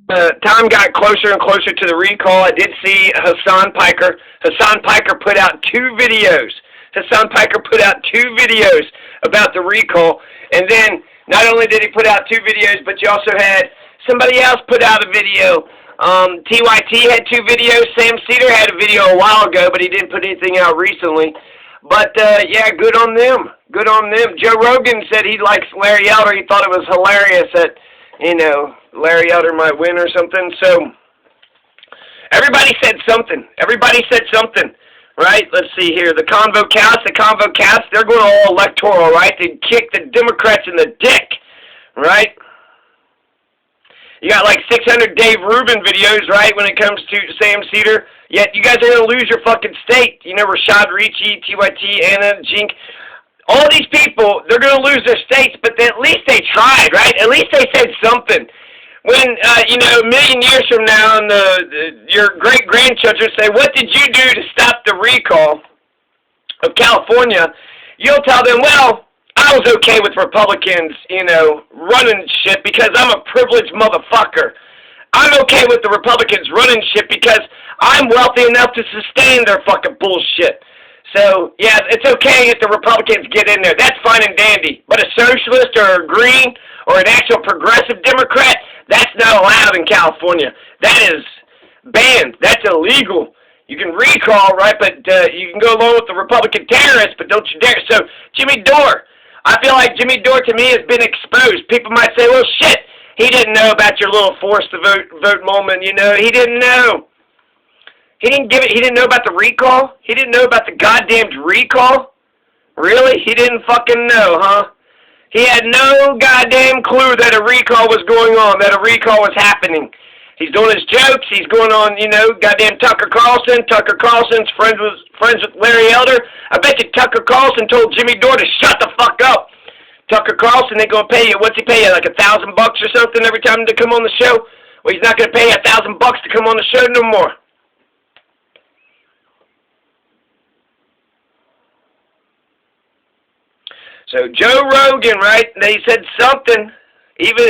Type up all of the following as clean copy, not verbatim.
Time got closer and closer to the recall. I did see Hassan Piker. Hassan Piker put out two videos. Hassan Piker put out two videos about the recall. And then, not only did he put out two videos, but you also had somebody else put out a video. TYT had two videos. Sam Cedar had a video a while ago, but he didn't put anything out recently. But, yeah, good on them. Good on them. Joe Rogan said he likes Larry Elder. He thought it was hilarious that, you know, Larry Elder might win or something. So, everybody said something. Everybody said something, right? Let's see here. The Convo Cast, they're going all electoral, right? They kick the Democrats in the dick, right? You got like 600 Dave Rubin videos, right, when it comes to Sam Cedar. Yet you guys are going to lose your fucking state. You know, Rashad Ricci, TYT, Anna, Jink. All these people, they're going to lose their states, but at least they tried, right? At least they said something. When, you know, a million years from now, and your great-grandchildren say, what did you do to stop the recall of California? You'll tell them, well, I was okay with Republicans, you know, running shit because I'm a privileged motherfucker. I'm okay with the Republicans running shit because I'm wealthy enough to sustain their fucking bullshit. So, yeah, it's okay if the Republicans get in there. That's fine and dandy. But a socialist or a green or an actual progressive Democrat, that's not allowed in California. That is banned. That's illegal. You can recall, right, but you can go along with the Republican terrorists, but don't you dare. So, Jimmy Dore, I feel like Jimmy Dore to me has been exposed. People might say, well, shit, he didn't know about your little forced to vote moment, you know. He didn't know. He didn't know about the recall? He didn't know about the goddamn recall? Really? He didn't fucking know, huh? He had no goddamn clue that a recall was going on, that a recall was happening. He's doing his jokes. He's going on, you know, goddamn Tucker Carlson. Tucker Carlson's friends with Larry Elder. I bet you Tucker Carlson told Jimmy Dore to shut the fuck up. Tucker Carlson ain't gonna pay you. What's he pay you? Like $1,000 or something every time to come on the show? Well, he's not gonna pay you $1,000 to come on the show no more. So Joe Rogan, right? They said something. Even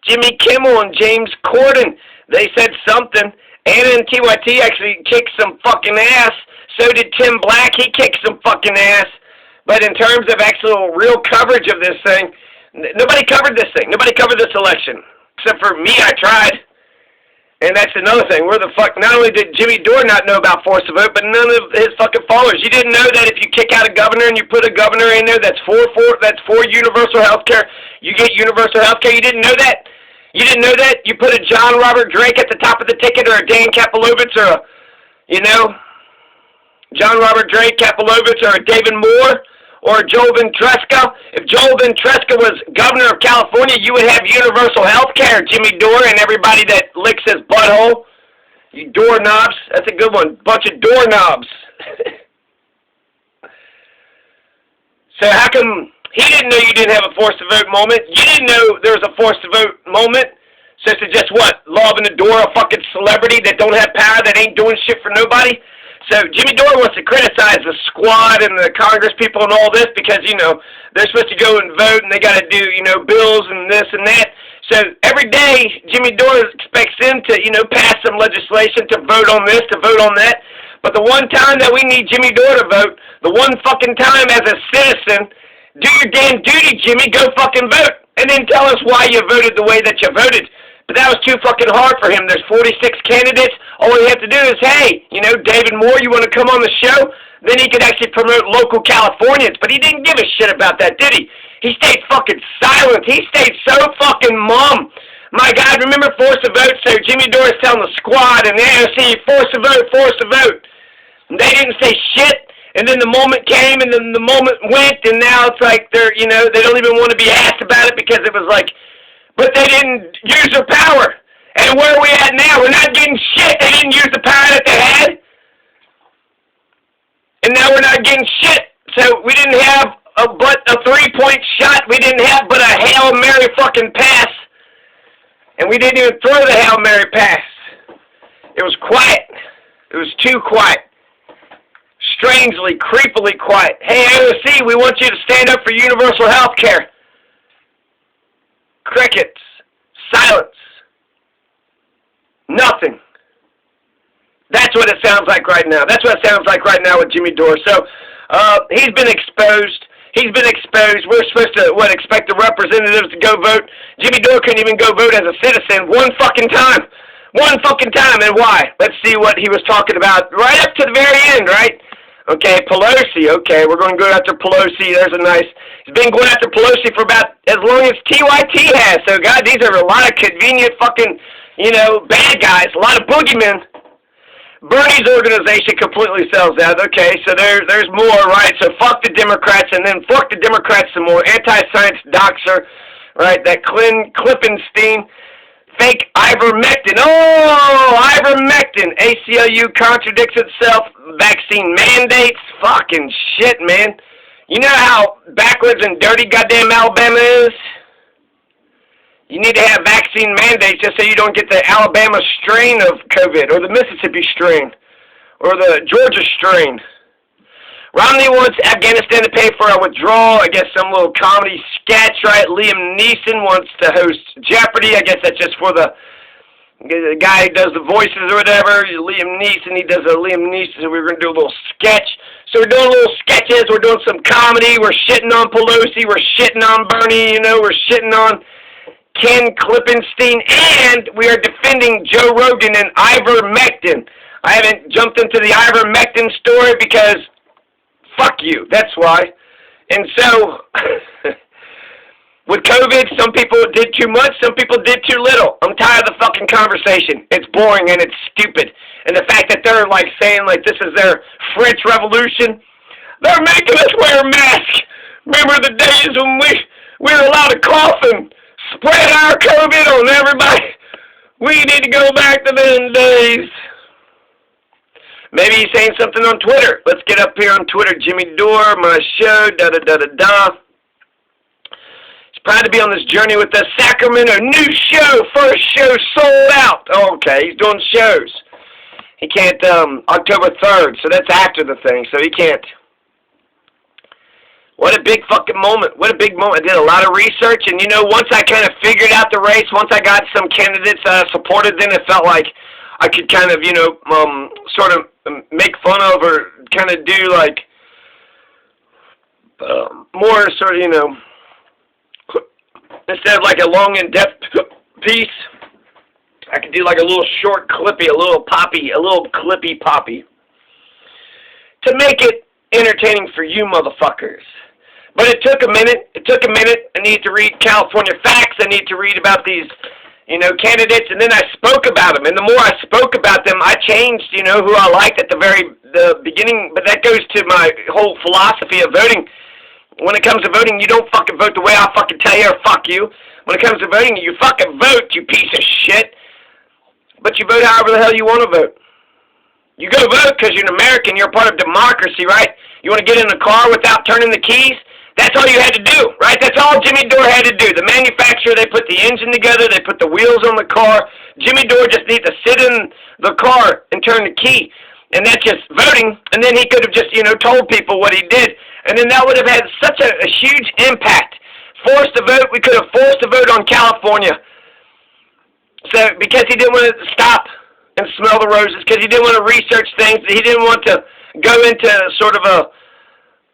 Jimmy Kimmel and James Corden, they said something. Anna and TYT actually kicked some fucking ass. So did Tim Black. He kicked some fucking ass. But in terms of actual real coverage of this thing, nobody covered this thing. Nobody covered this election. Except for me, I tried. And that's another thing. Where the fuck, not only did Jimmy Dore not know about forced to vote, but none of his fucking followers. You didn't know that if you kick out a governor and you put a governor in there that's for universal health care, you get universal health care. You didn't know that? You didn't know that? You put a John Robert Drake at the top of the ticket, or a Dan Kapelovitz, or a, you know, John Robert Drake, Kapelovitz, or a David Moore, or Joel Ventresca. If Joel Ventresca was governor of California, you would have universal health care, Jimmy Dore, and everybody that licks his butthole. You doorknobs. That's a good one. Bunch of doorknobs. So how come he didn't know you didn't have a forced-to-vote moment? You didn't know there was a forced-to-vote moment? So to just what? Law in the door, a fucking celebrity that don't have power, that ain't doing shit for nobody? So Jimmy Dore wants to criticize the squad and the Congress people and all this because, you know, they're supposed to go and vote and they got to do, you know, bills and this and that. So every day Jimmy Dore expects them to, you know, pass some legislation to vote on this, to vote on that. But the one time that we need Jimmy Dore to vote, the one fucking time as a citizen, do your damn duty, Jimmy, go fucking vote. And then tell us why you voted the way that you voted. But that was too fucking hard for him. There's 46 candidates. All we have to do is, hey, you know, David Moore, you want to come on the show? Then he could actually promote local Californians. But he didn't give a shit about that, did he? He stayed fucking silent. He stayed so fucking mum. My God, remember forced to vote? So Jimmy Dore is telling the squad and the AOC, forced to vote, forced to vote. And they didn't say shit. And then the moment came and then the moment went. And now it's like they're, you know, they don't even want to be asked about it because it was like, but they didn't use their power. And where are we at now? We're not getting shit. They didn't use the power that they had. And now we're not getting shit. So we didn't have but a 3-point shot. We didn't have but a Hail Mary fucking pass. And we didn't even throw the Hail Mary pass. It was quiet. It was too quiet. Strangely, creepily quiet. Hey, AOC, we want you to stand up for universal health care. Crickets. Silence. That's what it sounds like right now. That's what it sounds like right now with Jimmy Dore. So, he's been exposed. He's been exposed. We're supposed to, expect the representatives to go vote. Jimmy Dore couldn't even go vote as a citizen one fucking time. One fucking time. And why? Let's see what he was talking about right up to the very end, right? Okay, Pelosi. Okay, we're going to go after Pelosi. There's a nice... He's been going after Pelosi for about as long as TYT has. So, God, these are a lot of convenient fucking, bad guys. A lot of boogeymen. Bernie's organization completely sells out. Okay, so there's more, right? So fuck the Democrats, and then fuck the Democrats some more. Anti-science doxer, right? That Klippenstein, fake ivermectin. Oh, ivermectin. ACLU contradicts itself. Vaccine mandates. Fucking shit, man. You know how backwards and dirty goddamn Alabama is? You need to have vaccine mandates just so you don't get the Alabama strain of COVID, or the Mississippi strain, or the Georgia strain. Romney wants Afghanistan to pay for a withdrawal. I guess some little comedy sketch, right? Liam Neeson wants to host Jeopardy. I guess that's just for the guy who does the voices or whatever. Liam Neeson, he does a Liam Neeson, so we're going to do a little sketch. So we're doing little sketches. We're doing some comedy. We're shitting on Pelosi. We're shitting on Bernie. We're shitting on Ken Klippenstein, and we are defending Joe Rogan and ivermectin. I haven't jumped into the ivermectin story because fuck you, that's why. And so, with COVID, some people did too much, some people did too little. I'm tired of the fucking conversation. It's boring and it's stupid. And the fact that they're saying this is their French Revolution, they're making us wear masks. Remember the days when we were allowed to cough and spread our COVID on everybody? We need to go back to them days. Maybe he's saying something on Twitter. Let's get up here on Twitter. Jimmy Dore, my show, da-da-da-da-da. He's proud to be on this journey with us. Sacramento, new show. First show sold out. Oh, okay, he's doing shows. He can't, October 3rd, so that's after the thing, so he can't. What a big fucking moment. What a big moment. I did a lot of research, and once I kind of figured out the race, once I got some candidates that I supported, then it felt like I could kind of, sort of make fun of, or kind of do more sort of, instead of a long in-depth piece, I could do a little short clippy, a little clippy poppy, to make it entertaining for you motherfuckers. But it took a minute. I needed to read California facts. I need to read about these, candidates, and then I spoke about them. And the more I spoke about them, I changed, who I liked at the beginning. But that goes to my whole philosophy of voting. When it comes to voting, you don't fucking vote the way I fucking tell you, or fuck you. When it comes to voting, you fucking vote, you piece of shit. But you vote however the hell you want to vote. You go vote because you're an American. You're a part of democracy, right? You want to get in a car without turning the keys? That's all you had to do, right? That's all Jimmy Dore had to do. The manufacturer, they put the engine together. They put the wheels on the car. Jimmy Dore just needs to sit in the car and turn the key. And that's just voting. And then he could have just, told people what he did. And then that would have had such a huge impact. Forced to vote. We could have forced to vote on California. So, because he didn't want to stop and smell the roses, because he didn't want to research things, he didn't want to go into sort of a,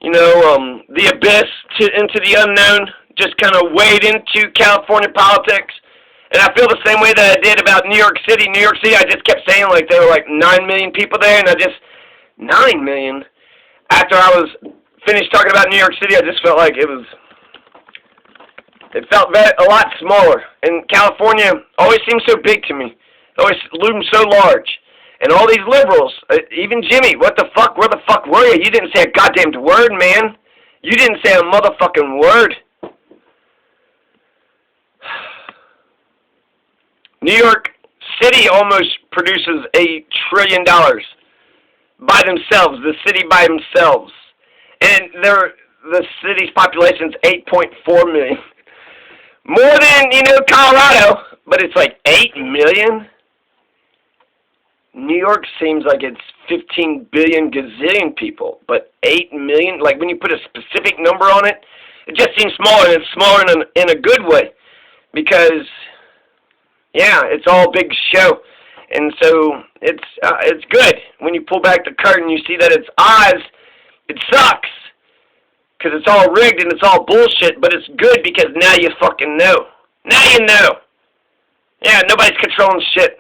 the abyss, into the unknown, just kind of wade into California politics. And I feel the same way that I did about New York City. New York City, I just kept saying there were 9 million people there, and 9 million? After I was finished talking about New York City, I just felt like it felt a lot smaller. And California always seemed so big to me. It always loomed so large. And all these liberals, even Jimmy, what the fuck, where the fuck were you? You didn't say a goddamn word, man. You didn't say a motherfucking word. New York City almost produces $1 trillion by themselves, the city by themselves. And the city's population is 8.4 million. More than, Colorado, but it's 8 million? New York seems like it's 15 billion gazillion people, but 8 million, when you put a specific number on it, it just seems smaller, and it's smaller in a good way, because, yeah, it's all big show. And so it's good when you pull back the curtain, you see that it's Oz. It sucks because it's all rigged and it's all bullshit, but it's good because now you fucking know. Now you know. Yeah, nobody's controlling shit.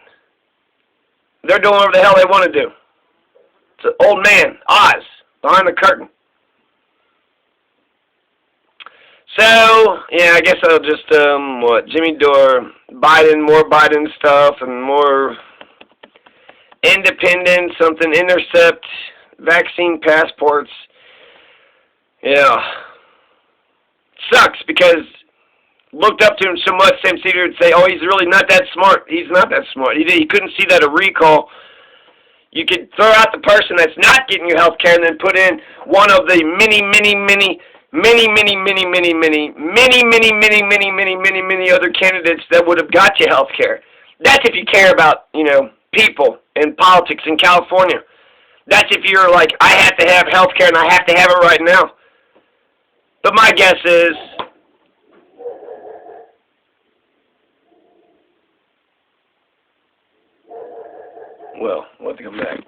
They're doing whatever the hell they want to do. It's an old man, Oz, behind the curtain. So, yeah, I guess I'll just, Jimmy Dore, Biden, more Biden stuff, and more independence, something, intercept, vaccine passports. Yeah. Sucks, because looked up to him so much, Sam Cedar would say, oh, he's really not that smart. He's not that smart. He couldn't see that a recall. You could throw out the person that's not getting your health care and then put in one of the many other candidates that would have got you health care. That's if you care about, people and politics in California. That's if you're like, I have to have health care and I have to have it right now. But my guess is, well, we'll have to come back.